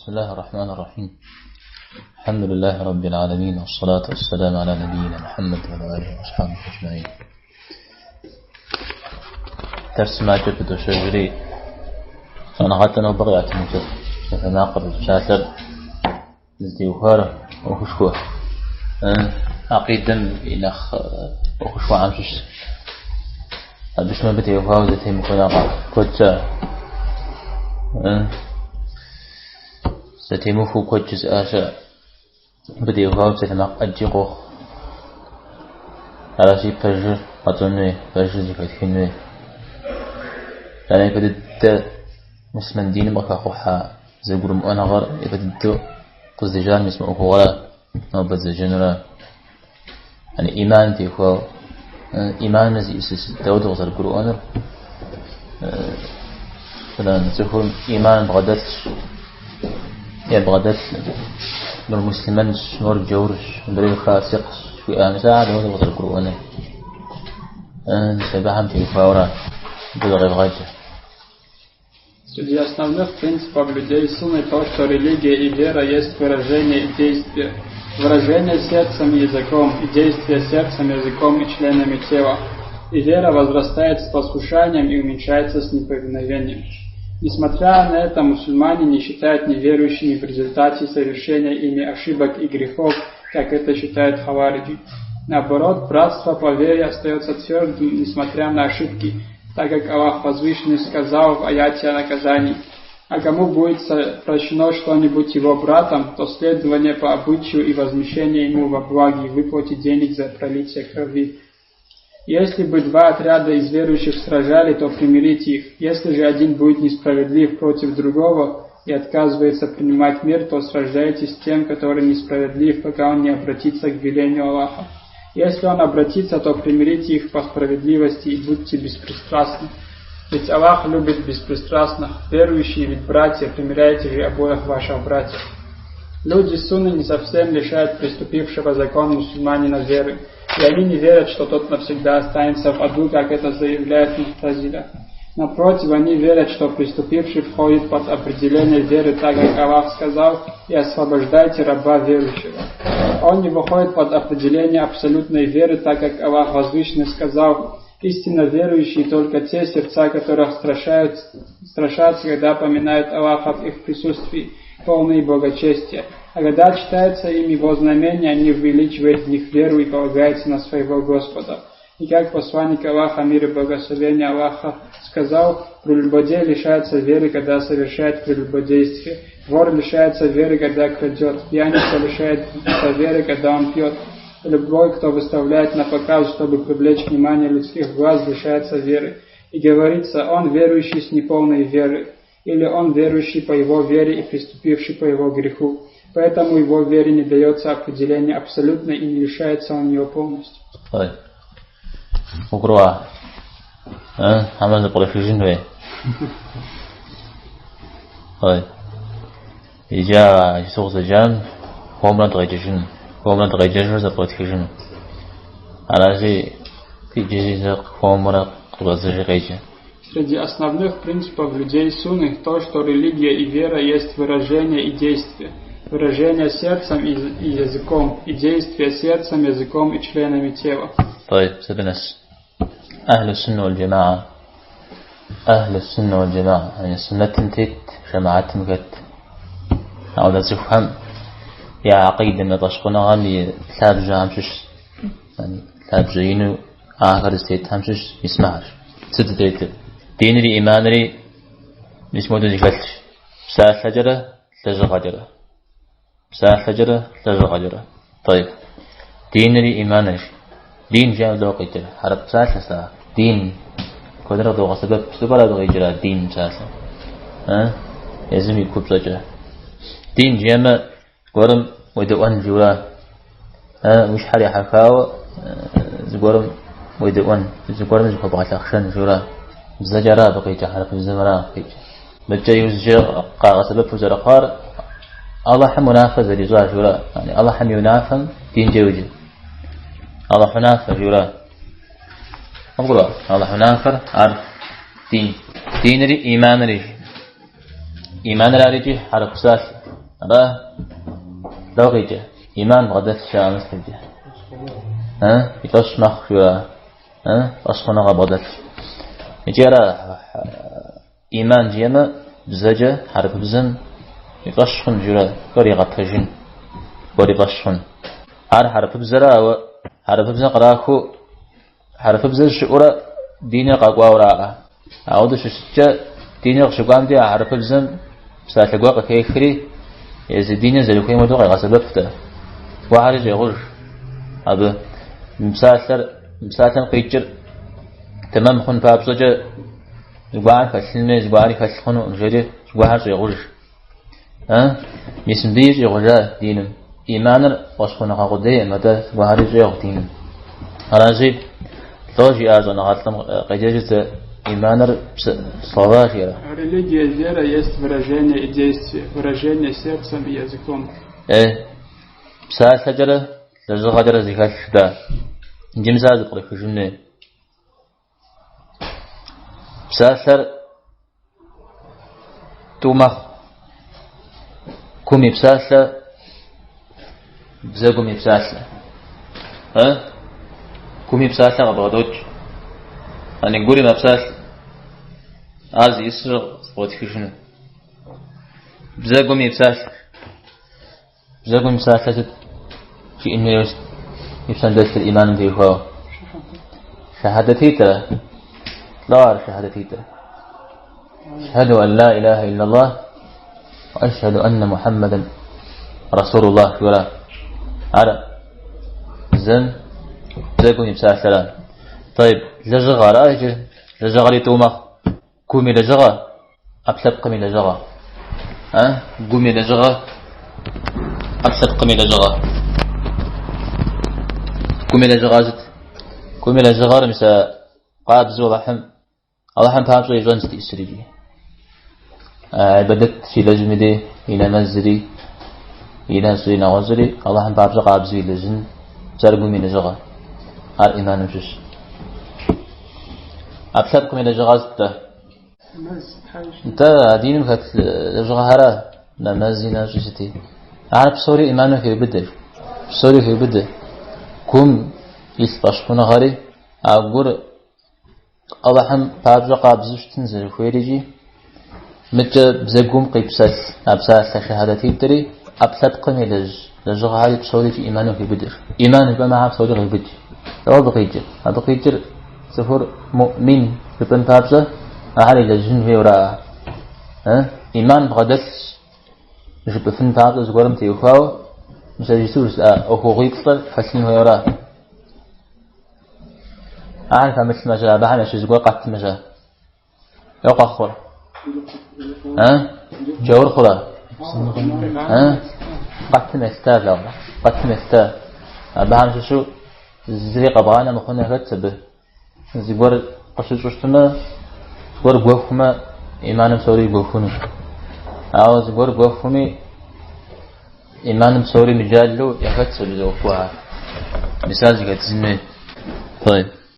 بسم الله الرحمن الرحيم. الحمد لله رب العالمين، والصلاة والسلام على نبينا محمد وعلى آله وأصحابه أجمعين. درس ما جبت شجري أنا حتى أنا بغيت مجد فناقر شاسر نزدي وخارة وخشوة عقيدا إنخ وخشوة عن شش أدش ما بدي وخاوزة هم كنا كوتشا ستيموفو كوتشز آشا بدي وخاوزة ما أجيقو على شيء بجر أظنه بجر زي فتحينه لأن يبدأ مسمن دين مكاخوحا زي قرم أنا غر يبدأ قصدجان مسمى أخوة نوبة زجنرا يعني إيمان تيخو إيمان نزي إسس داود غزر قرآن فلان تخون إيمان بغدت يا بغدت نور مسلمان نور جورش نور خاسق في آمسا داود غزر قرآن سبحان تيخورا بلغي بغاجة. Среди основных принципов людей сунны то, что религия и вера есть выражение и действие. Выражение сердцем и языком, и действие сердцем, языком и членами тела. И вера возрастает с послушанием и уменьшается с неповиновением. Несмотря на это, мусульмане не считают неверующими в результате совершения ими ошибок и грехов, как это считают хавариджи. Наоборот, братство по вере остается твердым, несмотря на ошибки, так как Аллах Возвышенный сказал в аяте о наказании: «А кому будет прощено что-нибудь его братом, то следование по обычаю и возмещение ему во благе и выплате денег за пролитие крови. Если бы два отряда из верующих сражали, то примирите их. Если же один будет несправедлив против другого и отказывается принимать мир, то сражайтесь с тем, который несправедлив, пока он не обратится к велению Аллаха. Если он обратится, то примирите их по справедливости и будьте беспристрастны. Ведь Аллах любит беспристрастных. Верующие ведь братья, примиряйте же обоих ваших братьев». Люди сунны не совсем лишают приступившего закон мусульманина веры, и они не верят, что тот навсегда останется в аду, как это заявляет Мухтазиля. Напротив, они верят, что приступивший входит под определение веры, так как Аллах сказал: «И освобождайте раба верующего». Он не выходит под определение абсолютной веры, так как Аллах Возвышенный сказал: «Истинно верующие только те сердца, которых страшатся, когда поминают Аллаха в их присутствии, полные благочестия. А когда читается им его знамения, они увеличивают в них веру и полагаются на своего Господа». И как посланник Аллаха, мир и благословение Аллаха, сказал: «Прелюбодей лишается веры, когда совершает прелюбодействие. Вор лишается веры, когда крадет. Пьяница лишается веры, когда он пьет. Любой, кто выставляет на показ, чтобы привлечь внимание людских глаз, лишается веры. И говорится: он верующий с неполной верой, или он верующий по его вере и приступивший по его греху. Поэтому его вере не дается определение абсолютно и не лишается он ее полностью». بكرة عمل نقول في جنوي هاي إجا يسوق زجان قومنا تغيجن قومنا تغيجن زبط في جن على شيء في جزيرة قومنا تغيجن غيجن. Среди основных принципов людей сунны то, что религия и вера есть выражение и действие. Выражение сердцем и языком, и действие сердцем, языком и членами тела. طيب سبنس أهل السنة والجماعة يعني السنة تنتت جماعة تنكت أو لا تفهم يا عقيدة ما تشقنا غالي ثاب جام شش يعني ثاب جينو آخر استيت هم شش يسمعش ستدريت دين لي إيمان لي اسمه دون ذكرش ساعة حجرة لجر غجرة ساعة حجرة لجر غجرة. طيب دين لي إيمان لي دين جاء دوقيته حرب ساسة دين قدر دوق سبب سبب دوقيته دين ساسة يزمي كوب سجى دين جاء قرم ودوان جوا مش حري حكاو زقرم ودوان زقرم زق بعث أخشان جوا زجرا بقيته حرب الزمرا بقيته بتجي يوزج قا سبب فزر قار الله حم منافذ لزوا جوا يعني الله حم ينافم دين جوجي الله حنافر جورا أقول الله حنافر عارف دين ري إيمان ري حرق ساس أبا لغيجة إيمان بغدت شامس خيجة يقش مخشوة أصخنا غبغدت يجيرا إيمان جيما بزجة حرف بزن يقشخن جرا قريغة تجن قريغشخن حرف بزرا حرف بزن قراكو حرف بزن شعورا ديني قاقوا وراء أعود شجة ديني شقام دي حرف بزن ساتقوا كيكري يزيدين زلوكي مدوغي غسببته وعارج يغر أبا مساتن قيجر تمام خن فابسوجة زبار فشلمي زباري فشلخنو نجري زبار يغر يسمبيج يغر دينم إيمانر وشخنا قاقودي مدى زباري يغر دينم أراجي توجي أرزونا غاتلم قيجاجة إيمانر صلاحيرا. Религия и вера есть выражение и действие, выражение сердцем и языком. بسالة لزغادر زيكاش دا جمزاز قريك جملة بسالة تومخ كومي بسالة بزاقومي بسالة كومي بسالة غبغدوج أنا نقولي ما بسالة عايز يسرق قريك جملة بزاقومي بسالة بزاقومي بسالة في إنه يسندش الإيمان فيه هو شهادتيته لا شهادتيته أشهد أن لا إله إلا الله وأشهد أن محمدا رسول الله ولا على زين زيكون يمسح سلام طيب لجغة راجل لجغة لتومة كومي لجغة أبسط قمي لجغة قومي لجغة أبسط قمي لجغة كومي لجغازت كومي لجغار مسا قابز وضحم اللهم بابز ويجونز تيسريجي بدت في لجمدي إلى مزري إلى سرينا غزري اللهم بابز قابز ويلجن زرقو من لجغا هار إيمان مجش أبسط قمي لجغازت انت دين مكت لجغهارا نمازينا جشتي أعرف بصوري إيمانه في بدر بصوري في بدر كم يسبشكون غاري أقول اللهم بابز قابزوش تنزل خويريجي متى بزقوم قيبسات أبسات شهادتي تري أبسات قمي لجغهاري بصوري في إيمانه في بدر إيمانه بمعه بصوري غير بدر لو بقيجر أبقيجر سفر مؤمن ببن بابزة أهالي لجن في وراء إيمان بغدس جب فن بابزة زغورم تيوخاو مساجسوس أخو غيطل فسلم ويراه أعرف مثل ما جاء بحنا شو زغور قط ما جاء يوقع خور جور خورا قط مستار لا قط مستار بحنا شو زريق أبغانا مخنا كتبه زغور قصة شوشتنا زغور بوفما إيمانم سوري بوفونو أو زغور بوفمي إيمان مسوري مجالو يفتح له مثال زي كده طيب